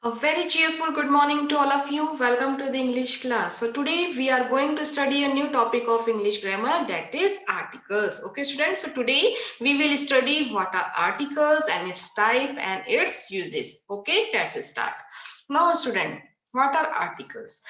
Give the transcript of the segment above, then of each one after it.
A very cheerful good morning to all of you. Welcome to the English class. So today we are going to study a new topic of English grammar, that is articles. Okay students, so today we will study what are articles and its type and its uses. Okay, let's start. Now student, what are articles?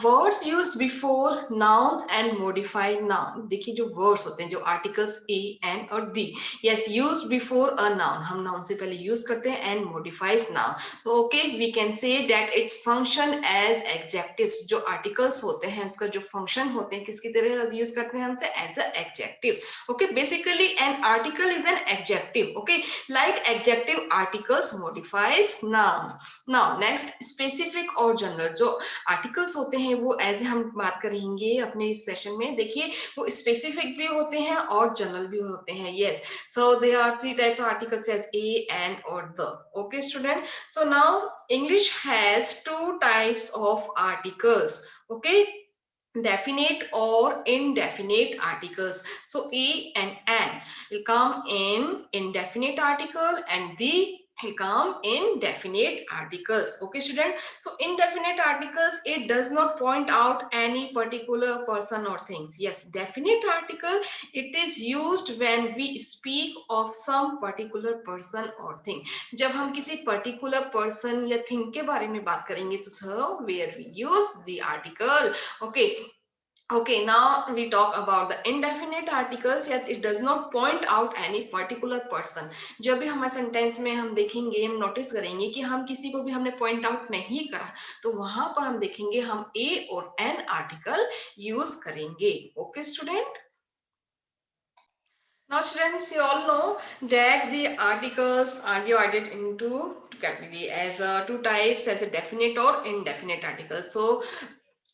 Words used before noun and modified noun. देखिए जो words होते हैं, जो articles a, an और the, yes, used before a noun, हम noun से पहले use करते हैं and modifies noun. तो okay, we can say that its function as adjectives. जो articles होते हैं उसका जो function होते हैं किसकी तरह use करते हैं हमसे, as a adjectives. Okay, basically an article is an adjective. Okay, like adjective articles modifies noun. Now next, specific और general. जो आर्टिकल्स होते हैं वो एज हम बात करेंगे अपने इस सेशन में. देखिए वो स्पेसिफिक भी होते हैं और जनरल भी होते हैं. Yes, so there are three types of articles as a, an or the. Okay student, so now English has two types of articles. Okay, definite or indefinite articles. So a and an will come in indefinite article and the will come in definite articles. Okay student, so indefinite articles, it does not point out any particular person or things. Yes, definite article, it is used when we speak of some particular person or thing. जब हम किसी particular person या thing के बारे में बात करेंगे तो so where we use the article. Okay, okay, now we talk about the indefinite articles. Yet it does not point out any particular person. जब भी हमारे सेंटेंस में हम देखेंगे, हम नोटिस करेंगे कि हम किसी को भी हमने पॉइंट आउट नहीं करा, तो वहां पर हम देखेंगे हम a और an आर्टिकल यूज करेंगे. Okay student, now students, you all know that the articles are divided into two category as two types, as a definite or indefinite article. So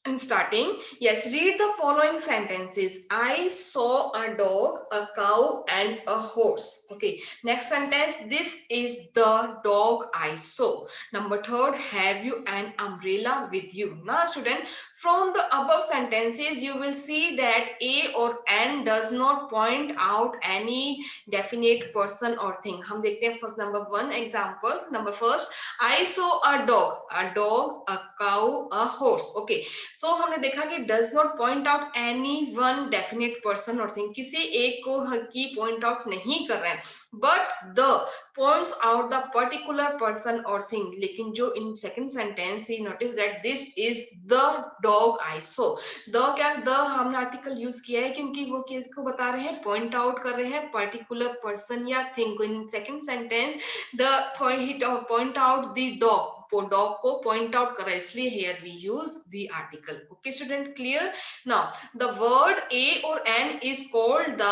in starting, yes, read the following sentences. I saw a dog, a cow, and a horse. Okay, next sentence. This is the dog I saw. Number third, have you an umbrella with you? Now, student, from the above sentences, you will see that a or an does not point out any definite person or thing. हम देखते हैं first number one example. Number first, I saw a dog, a cow, a horse. Okay, सो हमने देखा कि does not point out any one definite person और thing, किसी एक को की पॉइंट आउट नहीं कर रहे हैं, but the points out the particular person और थिंग. लेकिन जो इन second sentence he notice that this is the dog I so. The क्या, द हमने आर्टिकल यूज किया है क्योंकि वो किसको बता रहे हैं, पॉइंट आउट कर रहे हैं पर्टिकुलर पर्सन या थिंग को. In second sentence the point out the dog, dog को पॉइंट आउट कर रहा है, इसलिए here we use the article. Okay student, clear? Now the word a और an is called the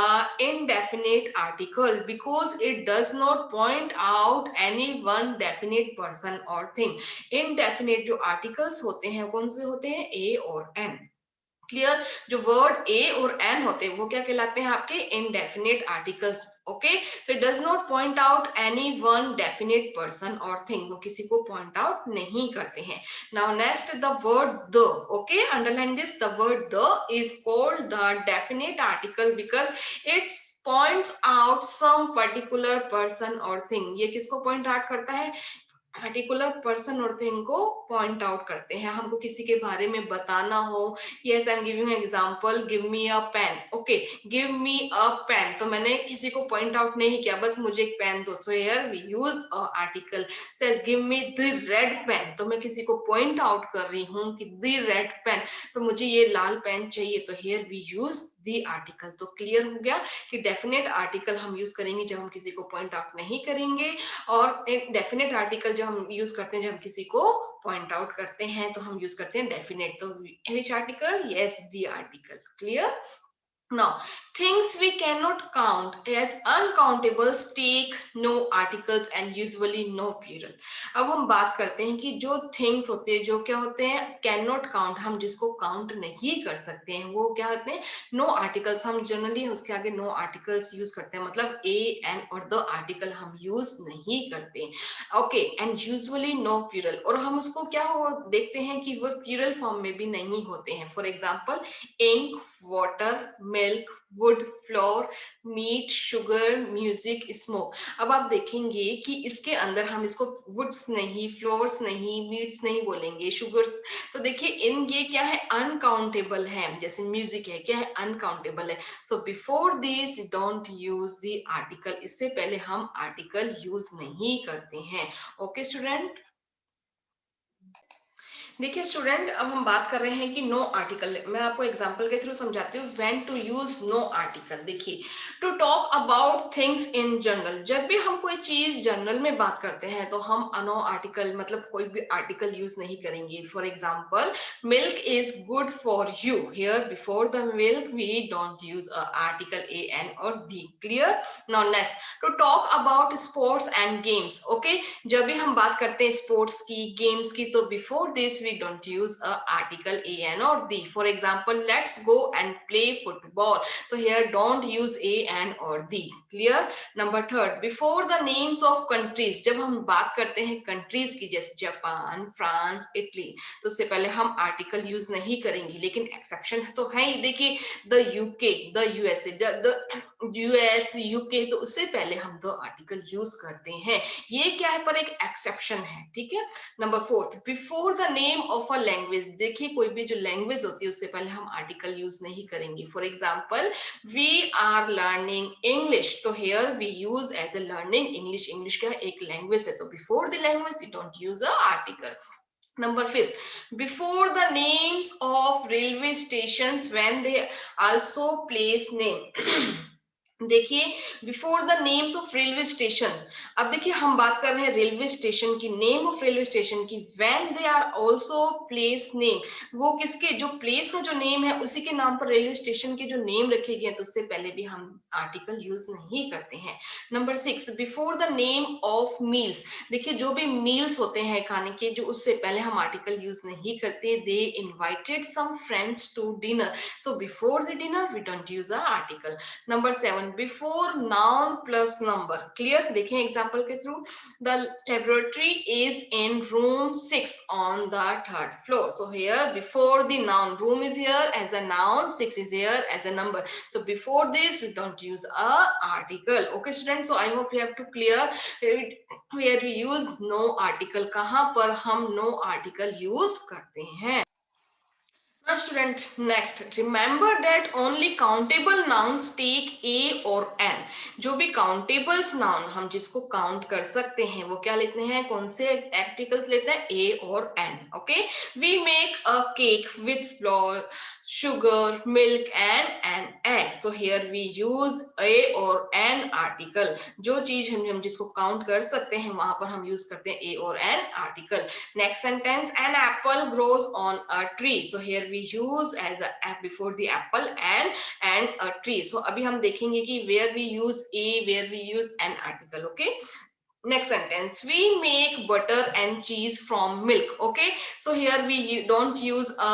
indefinite article because it does not point out any one definite person or thing. indefinite जो articles होते हैं कौन से होते हैं, a और n. Clear? जो वर्ड ए और एन होते हैं वो क्या कहलाते हैं आपके, indefinite articles. Okay, so it does not point out any one definite person और थिंग, वो किसी को पॉइंट आउट नहीं करते हैं. Now next, the word the. Okay, underline this, the word the is called the definite article because it's points out some particular person or thing. ये किसको point out करता है, पर्टिकुलर पर्सन और thing को point out करते हैं. हमको किसी के बारे में बताना हो, yes I am giving example, give me a pen. Okay, give me a pen, तो मैंने किसी को पॉइंट आउट नहीं किया, बस मुझे एक पेन दो. So here we use a article. Say give me the red pen, तो मैं किसी को पॉइंट आउट कर रही हूँ कि द रेड पेन, तो मुझे ये लाल पेन चाहिए, तो here we use the article. तो क्लियर हो गया कि डेफिनेट आर्टिकल हम यूज करेंगे जब हम किसी को पॉइंट आउट नहीं करेंगे, और डेफिनेट आर्टिकल जो हम यूज करते हैं जब हम किसी को पॉइंट आउट करते हैं तो हम यूज करते हैं डेफिनेट. तो which article, yes the article. Clear? Now, things we cannot count as uncountables take no articles and usually no plural. अब हम बात करते हैं कि जो things होते हैं, जो क्या होते हैं, cannot count, हम जिसको count नहीं कर सकते हैं, वो क्या होते हैं, no articles. हम generally उसके आगे no articles use करते हैं, मतलब a, an और the article हम use नहीं करते हैं. Okay, and usually no plural. और हम उसको क्या हो देखते हैं कि वो plural form में भी नहीं होते हैं. For example, ink, water, milk, wood, flour, meat, sugar, music, smoke. अब आप देखेंगे कि इसके अंदर हम इसको वुड्स नहीं, फ्लोर्स नहीं, मीट्स नहीं बोलेंगे, शुगर्स। तो देखिए इन ये क्या है, अनकाउंटेबल है। जैसे म्यूजिक है, क्या है, अनकाउंटेबल है। So before this don't use the article, इससे पहले हम आर्टिकल यूज नहीं करते हैं। Okay student. देखिए स्टूडेंट, अब हम बात कर रहे हैं कि नो आर्टिकल। मैं आपको एग्जांपल के थ्रू समझाती हूँ when to use no article. देखिए, to talk about things in general, जब भी हम कोई चीज जनरल में बात करते हैं तो हम नो आर्टिकल मतलब कोई भी आर्टिकल यूज नहीं करेंगे। For example, milk is good for you, here before the milk we don't use article a an और the. Clear. Now next, to talk about sports and games. Okay, जब भी हम बात करते हैं स्पोर्ट्स की, गेम्स की, तो before this we don't use a article an or the. For example, let's go and play football, so here don't use a an or the. Clear. Number third, before the names of countries, जब हम बात करते हैं countries की, जैसे Japan, France, Italy, तो उससे पहले हम आर्टिकल यूज नहीं करेंगे, लेकिन एक्सेप्शन तो है ही। देखिए, the UK, the USA, the US, UK, तो उससे पहले हम द आर्टिकल यूज करते हैं। ये क्या है, पर एक एक्सेप्शन है। ठीक है। Number fourth, before the name of a language. देखिए, कोई भी जो लैंग्वेज होती है उससे पहले हम आर्टिकल यूज नहीं करेंगे। For example, we are learning English, तो here we use as a learning English. English क्या है, एक लैंग्वेज है, तो before the language you don't use a article. Number fifth, before the names of railway stations when they also place name। देखिए, before the names of railway station. अब देखिए, हम बात कर रहे हैं रेलवे स्टेशन की, नेम ऑफ रेलवे स्टेशन की, when they are also place name, वो किसके, जो प्लेस का जो नेम है उसी के नाम पर रेलवे स्टेशन के जो नेम रखे गए हैं, तो उससे पहले भी हम आर्टिकल यूज नहीं करते हैं। Number six, before the name of meals. देखिए, जो भी मील्स होते हैं खाने के, जो उससे पहले हम आर्टिकल यूज नहीं करते। They invited some friends to dinner, so before the dinner we don't use a article. Number seven, before noun plus number. Clear. देखें एग्जांपल के through, the laboratory is in room 6 on the third floor, so here before the noun, room is here as a noun, 6 is here as a number, so before this we don't use a article. Okay students, so I hope you have to clear where we use no article, कहां पर हम no article use करते हैं। Now student, next, remember that only countable nouns take a or an। जो भी countables noun, हम जिसको count कर सकते हैं, वो क्या लेते हैं, कौन से आर्टिकल्स लेते हैं, ए और an. Okay, we make a cake with flour, sugar, milk and an egg, so here we use a or an article। जो चीज हम जिसको काउंट कर सकते हैं वहां पर हम यूज करते हैं a और an article। Next sentence, an apple grows on a tree, so here we use as a before the apple and a tree। so अभी हम देखेंगे कि where we use a, where we use an article। okay, next sentence, we make butter and cheese from milk। okay, so here we don't use a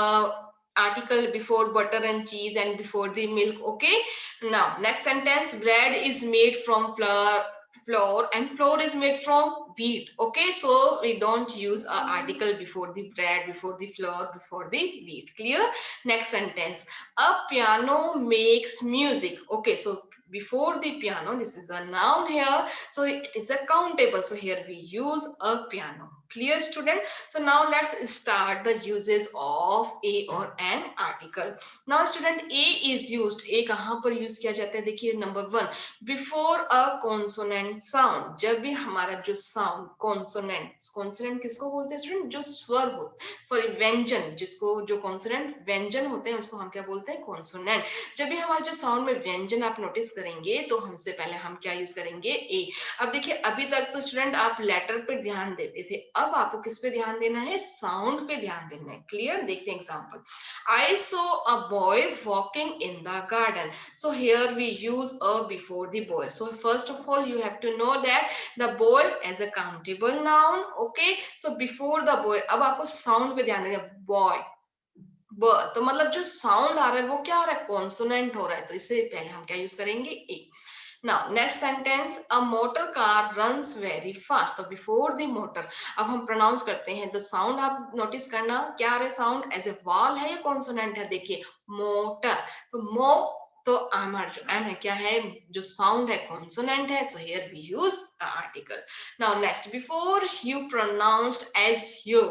article before butter and cheese and before the milk। okay, now next sentence, bread is made from flour and flour is made from wheat। okay, so we don't use a article before the bread, before the flour, before the wheat। clear। next sentence, a piano makes music। okay, so before the piano, this is a noun here, so it is a countable, so here we use a piano। clear student, so now let's start the uses of a or an article। now student, a is used, a कहां पर use किया जाता है, देखिए number one, before a consonant sound. जब भी हमारा जो साउंड, कॉन्सोनेंट, कॉन्सोनेंट किसको बोलते हैं स्टूडेंट, जो स्वर हो, सॉरी व्यंजन, जिसको जो कॉन्सोनेंट व्यंजन होते हैं उसको हम क्या बोलते हैं, कॉन्सोनेंट। जब भी हमारे जो साउंड में व्यंजन आप नोटिस करेंगे तो हमसे पहले हम क्या यूज करेंगे, ए। अब देखिए, अभी तक तो स्टूडेंट आप लेटर पे ध्यान देते थे, अब आपको किस पे ध्यान देना है, साउंड पे ध्यान देना है। क्लियर। देखते हैं example, I saw a boy walking in the garden, so here we use a before the boy। so first of all you have to know that the boy as a countable noun। okay, so before the boy, अब आपको sound पे ध्यान देना, boy, तो मतलब जो sound आ रहा है वो क्या आ रहा है, कॉन्सोनेंट हो रहा है, तो इससे पहले हम क्या यूज करेंगे, a. Now next sentence, a motor car runs very fast. तो बिफोर द मोटर, अब हम प्रोनाउंस करते हैं, तो साउंड आप नोटिस करना क्या आ रहा है, साउंड एज ए वॉल है या कॉन्सोनेंट है, देखिए मोटर, तो मो, तो हमारा जो एम है क्या है, जो साउंड है कॉन्सोनेंट है, so here we use article. Now next, before U pronounced as you,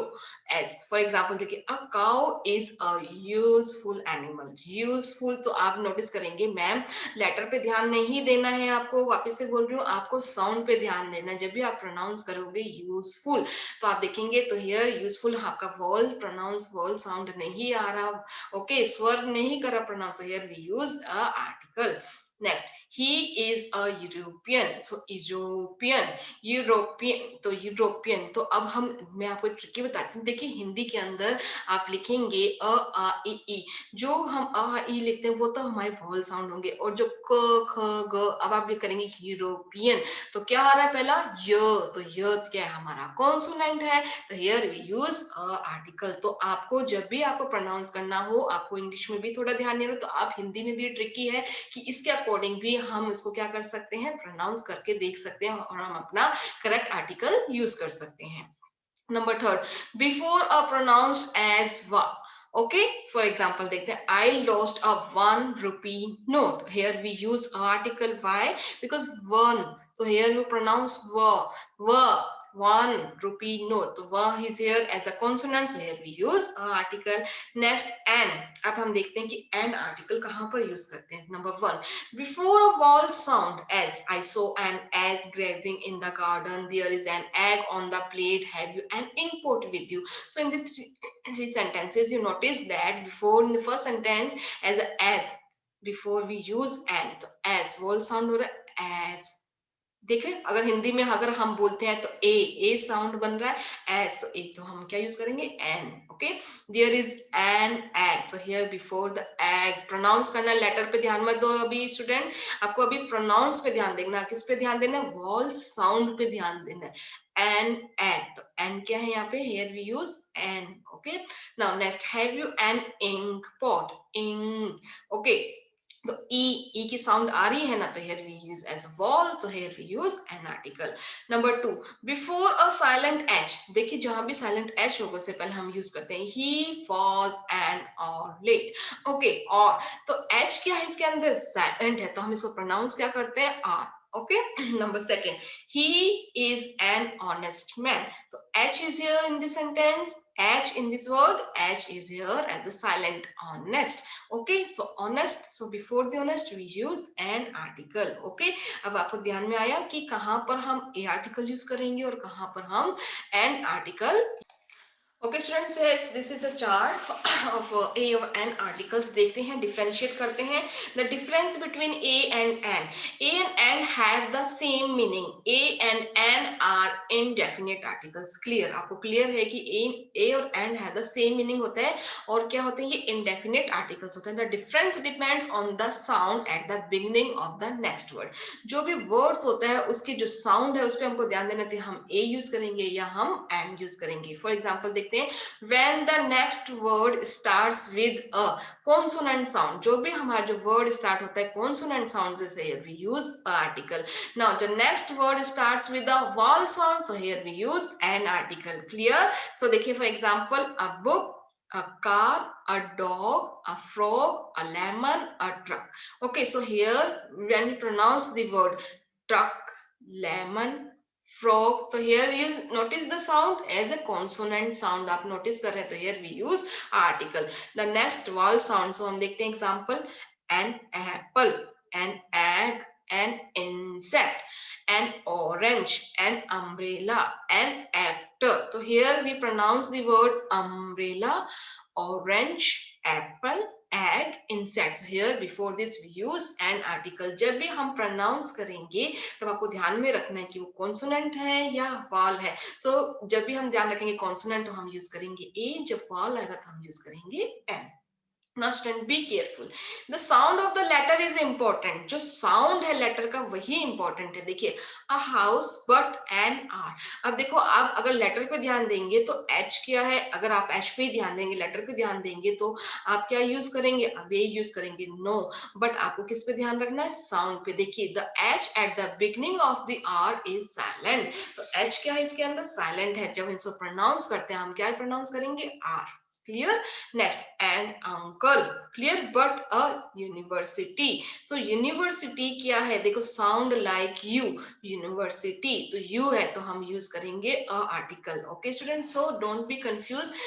as for example देखिए, a cow is a useful animal, useful, तो आप नोटिस करेंगे मैम लेटर पे ध्यान नहीं देना है आपको, वापस से बोल रही हूँ, आपको साउंड पे ध्यान देना है। जब भी आप प्रोनाउंस करोगे यूजफुल, तो आप देखेंगे तो हियर यूजफुल आपका वॉल प्रोनाउंस वॉल साउंड नहीं आ रहा, ओके, स्वर नहीं कर रहा pronounce, here we use a article. Next, he is a European, so European, European, तो यूरोपियन, तो अब हम, मैं आपको एक ट्रिकी बताती हूँ, देखिए हिंदी के अंदर आप लिखेंगे अ आ ई, जो हम अ ई लिखते हैं वो तो हमारे वॉल साउंड होंगे, और जो क ख ग, अब आप ये करेंगे यूरोपियन, तो क्या आ रहा है पहला य, तो य क्या है हमारा कॉन्सोनेंट है, तो here we use a article. तो आपको जब भी आपको प्रोनाउंस करना हो, आपको इंग्लिश में भी थोड़ा ध्यान देना हो, तो आप हिंदी में भी ट्रिकी है कि इसके अकॉर्डिंग भी हम इसको क्या कर सकते हैं, प्रोनाउंस करके देख सकते हैं, और हम अपना करेक्ट आर्टिकल यूज कर सकते हैं। Number third, before a pronounced as wa, okay, for example देखते हैं, I lost a 1 rupee note, here we use article, why, because one, so here you pronounce wa, 1 rupee note, so wa is here as a consonant, so here we use article. Next, an, अब हम देखते हैं कि an article कहाँ पर use करते हैं। Number 1, before a vowel sound, as I saw an as grazing in the garden, there is an egg on the plate, have you an ink pot with you, so in the three sentences you notice that before, in the first sentence, as before we use and, तो as वोल sound हो रहा है as, देखे अगर हिंदी में अगर हम बोलते हैं तो ए साउंड बन रहा है, एस तो ए, तो हम क्या यूज करेंगे an, okay, there is an egg, तो here before the egg, pronounce करना, लेटर पे ध्यान मत दो अभी स्टूडेंट, आपको अभी प्रोनाउंस पे ध्यान देना, किस पे ध्यान देना, वॉल साउंड पे ध्यान देना है, एन एग, तो एन क्या है यहाँ पे, here we use an, okay. Now next, have you an ink pot, ink, okay, तो ई की साउंड आ रही है ना, तो here we use as a vowel, so here we use an article. Number 2, before a silent h, देखिए जहां भी silent h होगा उससे पहले हम यूज करते हैं he was an or late, okay, और तो h क्या है इसके अंदर, silent है, तो हम इसको प्रोनाउंस क्या करते हैं, r, okay. Number second, he is an honest man, so h is here in this sentence, h in this word, h is here as a silent, honest, okay, so honest, so before the honest we use an article, okay. अब आपको ध्यान में आया कि कहां पर हम a article use करेंगे और कहां पर हम an article। Okay students, yes, this is a chart of A of N articles. देखते हैं, differentiate करते हैं the difference between A and N. A and N have the same meaning. A and N are indefinite articles. Clear? आपको clear है कि A और N have the same meaning होता है, और क्या होते हैं ये indefinite articles होते हैं. The difference depends on the sound at the beginning of the next word. जो भी words होता है उसकी जो sound है उस पर हमको ध्यान देना है, हम A यूज करेंगे या हम N यूज करेंगे. For example देखते हैं, when the next word starts with a consonant sound, जो भी हमारा जो word start होता है consonant sound से, here we use a article. Now the next word starts with a vowel sound, so here we use an article. Clear? So देखिए for example, a book, a car, a dog, a frog, a lemon, a truck. Okay, so here when we pronounce the word truck, lemon, frog, so here you notice the sound as a consonant sound, आप notice कर रहे हैं, तो here we use article. The next vowel sound, so हम देखते हैं example, an apple, an egg, an insect, an orange, an umbrella, an actor. So here we pronounce the word umbrella, orange, apple, egg, insect. So here before this we use an article. जब भी हम pronounce करेंगे तब आपको ध्यान में रखना है कि वो कॉन्सोनेंट है या वॉल है. सो जब भी हम ध्यान रखेंगे कॉन्सोनेंट तो हम यूज करेंगे ए, जब वॉल आएगा तो हम यूज करेंगे N. Now student be careful, the sound of the letter is important. जो sound है letter का वही important है. देखिए a house but an r. अब देखो आप अगर letter पे ध्यान देंगे तो h क्या है, अगर आप h पे ध्यान देंगे, letter पे ध्यान देंगे तो आप क्या यूज करेंगे, अब ये यूज करेंगे no. बट आपको किस पे ध्यान रखना है, sound पे. देखिए the h at the beginning of the r is silent. तो h क्या है इसके अंदर, silent है. जब इसको pronounce करते हैं हम क्या pronounce करेंगे, r. Clear? Next, an uncle. Clear? But a university. So university क्या है, देखो sound like you. University तो you है तो हम use करेंगे a article. Okay students, so don't be confused.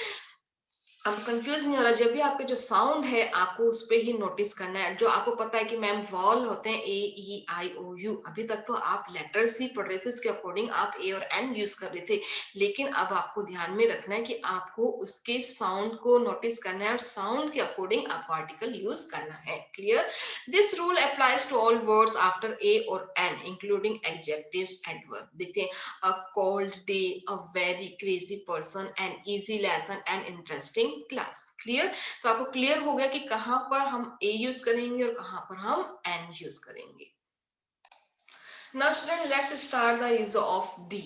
अब कंफ्यूज नहीं हो रहा, जब भी आपके जो साउंड है आपको उस पे ही नोटिस करना है. जो आपको पता है कि मैम वॉल होते हैं ए ई आई ओ यू, अभी तक तो आप लेटर्स ही पढ़ रहे थे, उसके अकॉर्डिंग आप ए और एन यूज कर रहे थे. लेकिन अब आपको ध्यान में रखना है कि आपको उसके साउंड को नोटिस करना है और साउंड के अकॉर्डिंग आपको आर्टिकल यूज करना है. Clear? This rule applies to all words after a और एन इंक्लूडिंग एडजेक्टिव्स, एडवर्ब. देखते हैं, a cold day, a very crazy person, an easy lesson, an interesting class. Clear? तो आपको clear हो गया कि कहां पर हम a यूज करेंगे और कहां पर हम n यूज करेंगे. Now student, let's start the use of the.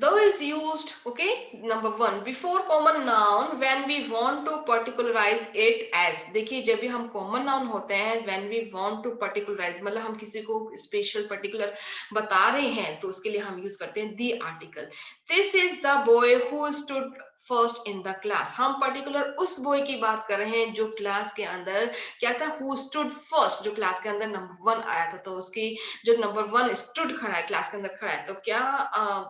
The is used, okay, number one, before common noun when we want to particularize it as. देखिए जब भी हम common noun होते हैं, when we want to particularize, मतलब हम किसी को special particular बता रहे हैं तो उसके लिए हम यूज करते हैं the article. This is the boy who stood first in the class. हम पर्टिकुलर उस बॉय की बात कर रहे हैं जो क्लास के अंदर क्या था, हु स्टूड फर्स्ट, जो क्लास के अंदर नंबर वन आया था. तो उसकी जो नंबर वन स्टूड खड़ा है, क्लास के अंदर खड़ा है, तो क्या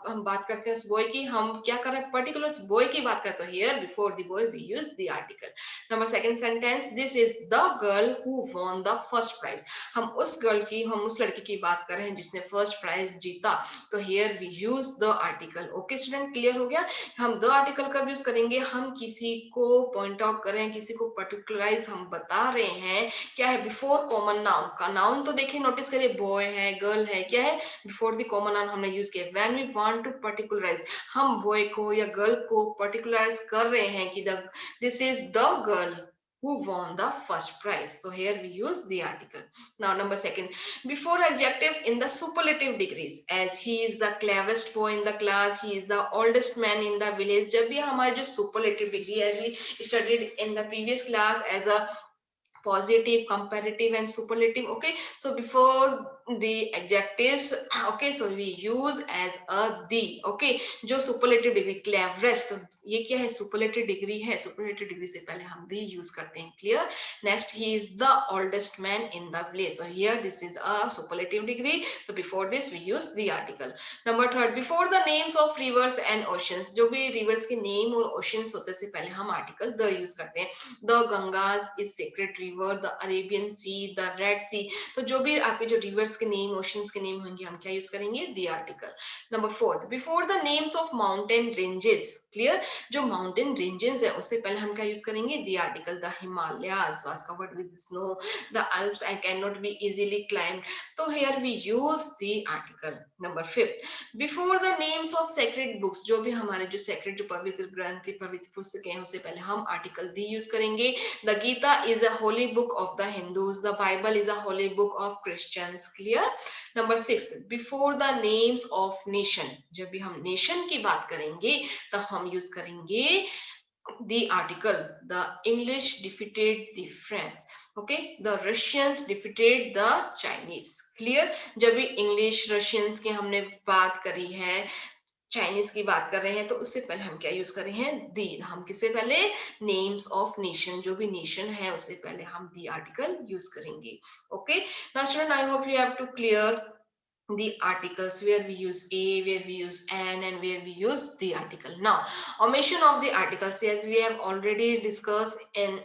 हम बात करते हैं उस बॉय की, हम क्या कर रहे हैं, पर्टिकुलर उस बॉय की बात करते हैं. Here before the boy we use the article. Number second sentence, this is the girl who won the first prize. हम उस गर्ल की, हम उस लड़की की बात कर रहे हैं जिसने फर्स्ट प्राइज जीता. तो here we use the article. Okay student, clear हो गया. हम द आर्टिकल का यूज करेंगे, हम किसी को पॉइंट आउट कर रहे हैं, किसी को पर्टिकुलराइज हम बता रहे हैं. क्या है, बिफोर कॉमन नाउन का. नाउन तो देखिए नोटिस करिए, बॉय है, गर्ल है, क्या है, बिफोर द कॉमन नाउन हमने यूज किया. व्हेन वी वांट टू पर्टिकुलराइज, हम बॉय को या गर्ल को पर्टिकुलराइज कर रहे हैं कि the this is the girl who won the first prize. So here we use the article. Now number second, before adjectives in the superlative degrees, as he is the cleverest boy in the class, he is the oldest man in the village. जब भी हमारे जो superlative degree, as we studied in the previous class, as a positive, comparative and superlative. Okay, so before the adjectives, okay, so we use as a the. Okay, जो superlative degree, cleverest, तो ये क्या है, superlative degree है. superlative degree से पहले हम the use करते हैं. Clear? Next, he is the oldest man in the village. So here this is a superlative degree, so before this we use the article. Number third, before the names of rivers and oceans, जो भी rivers के name और oceans होते से पहले हम article the use करते हैं. The Gangas is sacred river, the Arabian Sea, the Red Sea. तो जो भी आपके जो rivers के name, oceans के name होंगे, हम क्या use करेंगे, the article. Number fourth, before the names of mountain ranges. Clear? जो mountain ranges है उससे पहले हम क्या use करेंगे, the article. The Himalayas was covered with snow, the Alps I cannot be easily climbed. So here we use the article. Number fifth, before the names of sacred books, जो भी हमारे जो sacred, जो पवित्र ग्रंथ, पवित्र पुस्तकें हैं, उससे पहले हम article the use करेंगे. The Gita is a holy book of the Hindus. The Bible is a holy book of Christians. Clear? Number six, before the names of nation, जब भी हम nation की बात करेंगे तो हम use करेंगे the article. The English defeated the French. Okay, the Russians defeated the Chinese. Clear? जब भी English, Russians की हमने बात करी है, चाइनीज की बात कर रहे हैं, तो उससे पहले हम क्या यूज कर रहे हैं, दी. हम किससे पहले, नेम्स ऑफ नेशन, जो भी नेशन है उससे पहले हम दी आर्टिकल यूज करेंगे. Okay, now student, I hope you have to clear the articles where we use a, where we use an, and where we use the article. Now omission of the articles, as we have already discussed in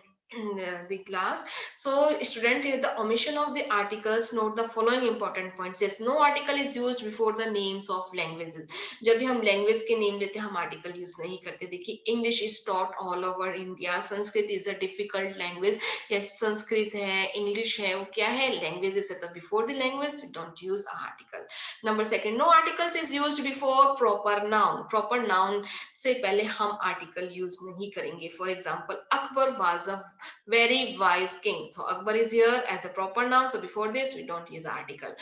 the class. So student, here the omission of the articles, note the following important points. Yes, no article is used before the names of languages. जब भी हम language के name लेते हैं हम article use नहीं करते. देखिए, English is taught all over India, Sanskrit is a difficult language. Yes, Sanskrit है, इंग्लिश है, वो क्या है, लैंग्वेजेस है. तो before the language we don't use article. Number second, no articles is used before proper noun. Proper noun से पहले हम आर्टिकल यूज नहीं करेंगे. For example, Akbar was a very wise king. So Akbar is here as a proper noun. So before this, we don't use article.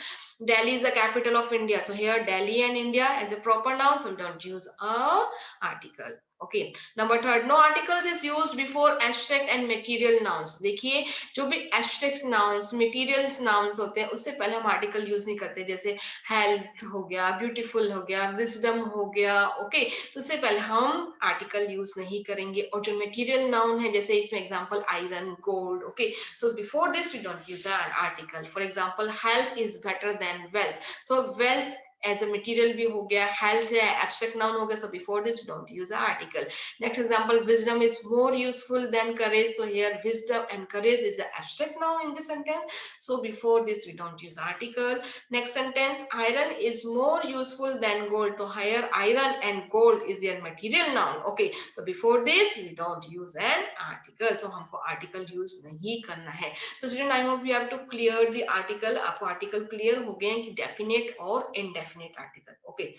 Delhi is the capital of India. So here Delhi and India as a proper noun. So we don't use a article. Okay. Number third, no articles is used before abstract and material nouns. देखिए जो भी abstract nouns, materials nouns होते हैं उससे पहले हम article use नहीं करते. जैसे health हो गया, beautiful हो गया, wisdom हो गया. Okay. तो उससे पहले हम article use नहीं करेंगे. और जो material noun है जैसे इसमें example iron, gold. Okay. So before this we don't use an article. For example, health is better than wealth. So wealth as a material भी हो गया, health है abstract noun हो गया. So before this we don't use an article. Next example, wisdom is more useful than courage. So here wisdom and courage is an abstract noun in this sentence. So before this we don't use article. Next sentence, iron is more useful than gold. So here iron and gold is your material noun. Okay. So before this we don't use an article. So हमको article use नहीं करना है. So student, I hope you have to clear the article. आपको article clear हो गए हैं कि definite और indefinite article. Okay.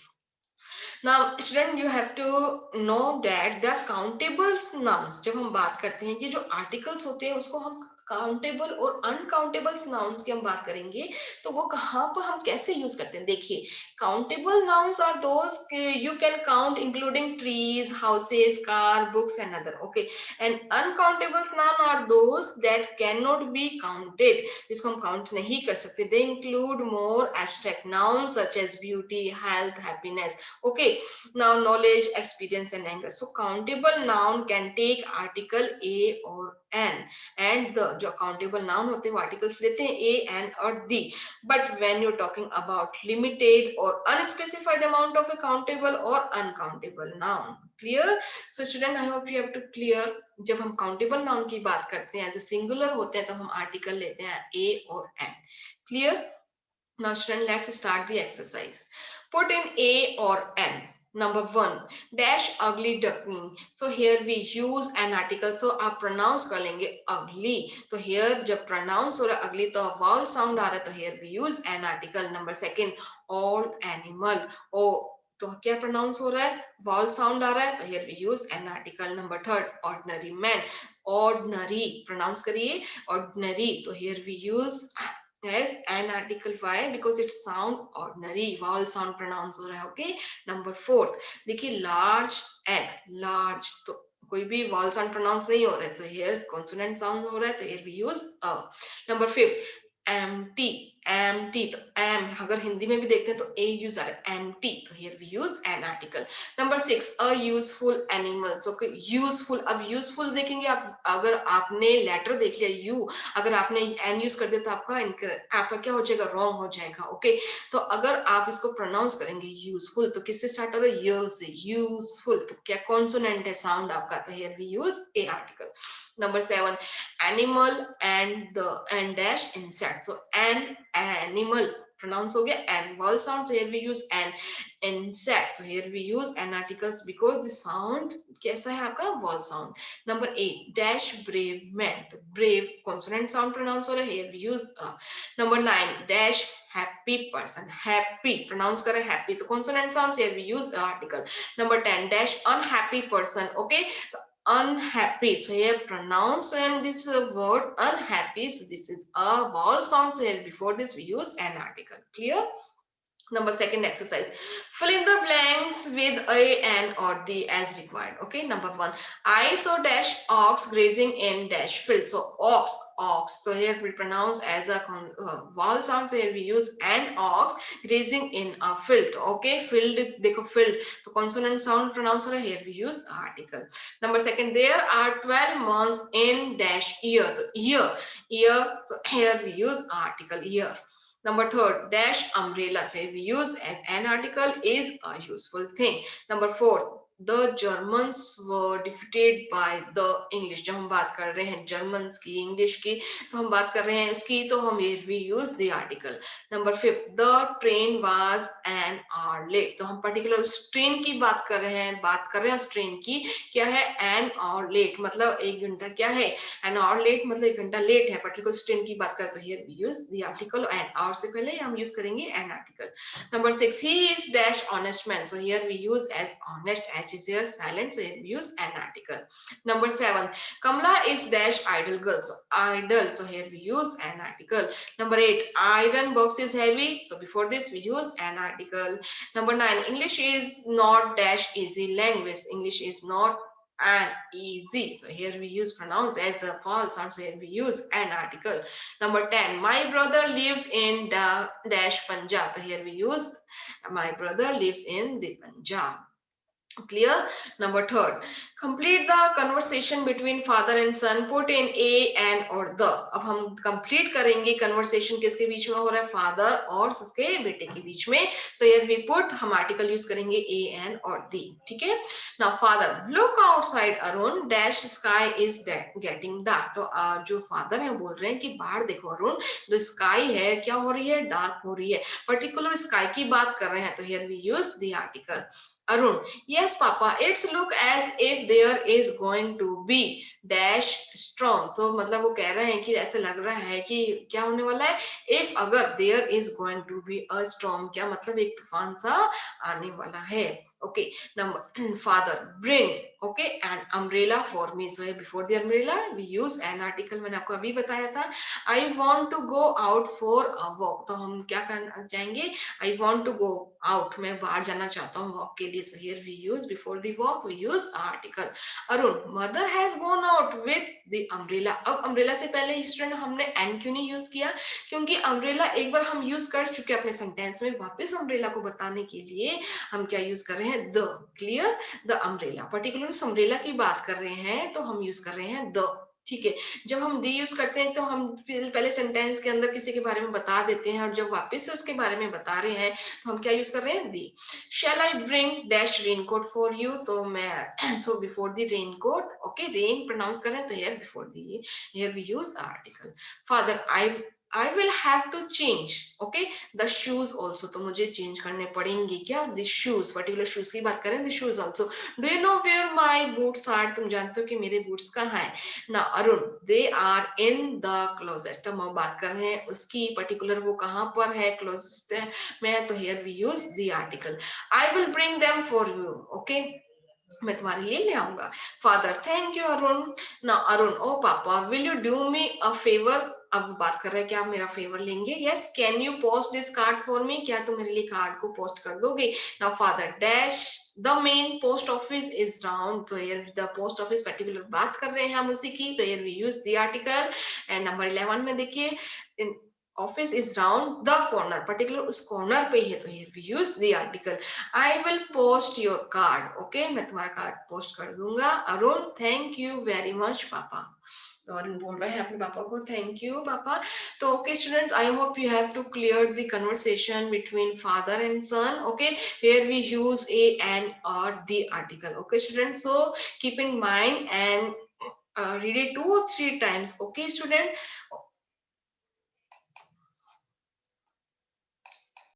Now student, you have to know that the countable nouns, जब हम बात करते हैं, ये जो articles होते हैं उसको हम काउंटेबल और अनकाउंटेबल नाउन्स की हम बात करेंगे तो वो कहाँ पर हम कैसे यूज करते हैं. देखिए, countable nouns are those you can count including trees, houses, car, books and other. Okay. And uncountable noun are those that can not be counted, जिसको हम काउंट नहीं कर सकते. They include more abstract nouns such as beauty, health, happiness. Okay. Now knowledge, experience and anger. So countable noun can take article a or an, and the जो countable noun होते हैं वो articles लेते हैं a, an और the. But when you're talking about limited or unspecified amount of a countable or uncountable noun. Clear? So student, I hope you have to clear. जब हम countable noun की बात करते हैं, as a singular होते हैं तो हम article लेते हैं a और an. Clear? Now student, let's start the exercise. Put in a or an. Number 1, dash ugly duckling. So here we use an article. So आप pronounce कर लेंगे ugly. So here जब pronounce हो रहा है ugly तो vowel sound आ रहा है तो here we use an article. Number 2, all animal. Oh, तो क्या pronounce हो रहा है? Vowel sound आ रहा है तो here we use an article. Number 3, ordinary man. Ordinary pronounce करिए ordinary. तो here we use as an article. Why? Because it sound ordinary, vowel sound pronounce हो रहा है. Okay. Number 4, देखिए large egg, large तो कोई भी vowel sound pronounce नहीं हो रहा है तो here consonant sound हो रहा है तो here we use a. Number 5, empty, empty तो am अगर हिंदी में भी देखते हैं तो a यूज आ रहा है empty तो here we use an article. Number 6, a useful animal. So useful, अब useful देखेंगे आप, अगर आपने लेटर देख लिया u, अगर आपने n यूज कर दिया तो आपका क्या हो जाएगा? रॉन्ग हो जाएगा. ओके. तो अगर आप इसको प्रोनाउंस करेंगे यूजफुल तो किससे स्टार्ट हो रहा है? य से. यूजफुल तो क्या कॉन्सोनेंट है साउंड आपका तो here we use a article. Number 7, animal and dash insect. So an animal pronounce हो गया and vowel sound so here we use an. Insect so here we use an articles because the sound कैसा है आपका? vowel sound. Number 8, dash brave man. तो brave consonant sound pronounce हो रहा है here we use a. Number 9, dash happy person. Happy pronounce करें happy तो consonant sounds here we use a article. Number 10, dash unhappy person. Okay. तो unhappy so here pronounce and this word unhappy so this is a vowel sound so here before this we use an article. Clear? Number 2nd exercise, fill in the blanks with a, an or the as required. Okay. Number 1, I saw dash ox grazing in dash field. So ox, ox so here we pronounce as a vowel sound so here we use an ox grazing in a field. Okay. Field देखो field तो consonant sound pronounce हो रहा है here we use article. Number 2nd, there are 12 months in dash year. तो year so here we use article year. Number 3rd, dash umbrella. So if we use as an article is a useful thing. Number 4, the Germans were defeated by the English. जब हम बात कर रहे हैं Germans की, English की, तो हम बात कर रहे हैं इसकी तो हम here we use the article. Number 5th, the train was an hour late. तो हम particular उस train की बात कर रहे हैं उस train की. क्या है? an hour late मतलब 1 घंटा क्या है? an hour late मतलब 1 घंटा लेट है. particular train की बात करें तो here we use the article an hour से पहले हम use करेंगे an article. Number 6, he is dash honest man. So here we use as honest dash is here silent, so here we use an article. Number 7, Kamala is dash idle girl, so idle, so here we use an article. Number 8, iron box is heavy, so before this we use an article. Number 9, English is not dash easy language, English is not and easy, so here we use pronouns as a false sound, so here we use an article. Number 10, my brother lives in the dash Punjab, so here we use my brother lives in the Punjab. Clear? Number 3, complete the conversation between father and son, put in a, and or the. अब हम complete करेंगे conversation किसके बीच में हो रहा है, father और उसके बेटे के बीच में. So here we put, हम article use करेंगे a, and or the. ठीक है? Now father, look outside Arun, dash sky is getting dark. तो जो father है बोल रहे हैं कि बाहर देखो अरुण, जो sky है क्या हो रही है, dark हो रही है. Particular sky की बात कर रहे हैं, तो here we use the article. Arun, yes papa, it's look as if there is going to be dash storm. So मतलब वो कह रहे हैं कि ऐसे लग रहा है कि क्या होने वाला है, if अगर there is going to be a storm, क्या मतलब एक तूफान सा आने वाला है. Okay, number father, bring okay an umbrella for me. So before the umbrella we use an article. मैंने आपको अभी बताया था. I want to go out for a walk. तो हम क्या करना चाहेंगे, I want to go out, मैं बाहर जाना चाहता हूँ walk के लिए. So here we use, before the walk we use article. Arun, mother has gone out with the umbrella. अब umbrella से पहले स्टूडेंट हमने and क्यों नहीं यूज किया, क्योंकि umbrella एक बार हम यूज कर चुके अपने सेंटेंस में. वापस umbrella को बताने के लिए हम क्या यूज कर रहे हैं, the. Clear? the umbrella, particular umbrella की बात कर रहे हैं तो हम यूज कर रहे हैं the. ठीक है, जब हम दी यूज करते हैं तो हम पहले सेंटेंस के अंदर किसी के बारे में बता देते हैं, और जब वापस से उसके बारे में बता रहे हैं तो हम क्या यूज कर रहे हैं, the. Shall I bring dash raincoat for you, तो मैं so before the raincoat, okay rain pronounce करें तो here before the, here we use article. Father, I will have to change, okay, the shoes also, तो मुझे change करने पड़ेंगे क्या, the shoes, particular shoes की बात करें, the shoes also. Do you know where my boots are, तुम जानते हो कि मेरे boots कहाँ हैं. Now Arun, they are in the closet. तो हम बात कर रहे हैं उसकी particular वो कहाँ पर है, closet में, तो here we use the article. I will bring them for you, okay, मैं तुम्हारे लिए ले आऊंगा. Father, thank you Arun. ना अरुण, ओ पापा, will you do me a favour. अब बात कर रहे हैं कि आप मेरा फेवर लेंगे. Yes, can you post this card for me, क्या तुम मेरे लिए कार्ड को पोस्ट कर दोगे. Now father dash the main post office is round, तो here the post office particular बात कर रहे हैं हम उसी की, तो here we use the article. And number 11 में देखिए, office is round the corner, particular उस corner पे है, तो here we use the article. I will post your card, okay, मैं तुम्हारा कार्ड पोस्ट कर दूंगा. Arun, thank you very much पापा. तो अरुण बोल रहे हैं अपने पापा को थैंक यू पापा. तो okay student, I hope you have to clear the conversation between father and son. Okay, here we use a and or the article. Okay student, so keep in mind and read it 2 or 3 times. Okay student,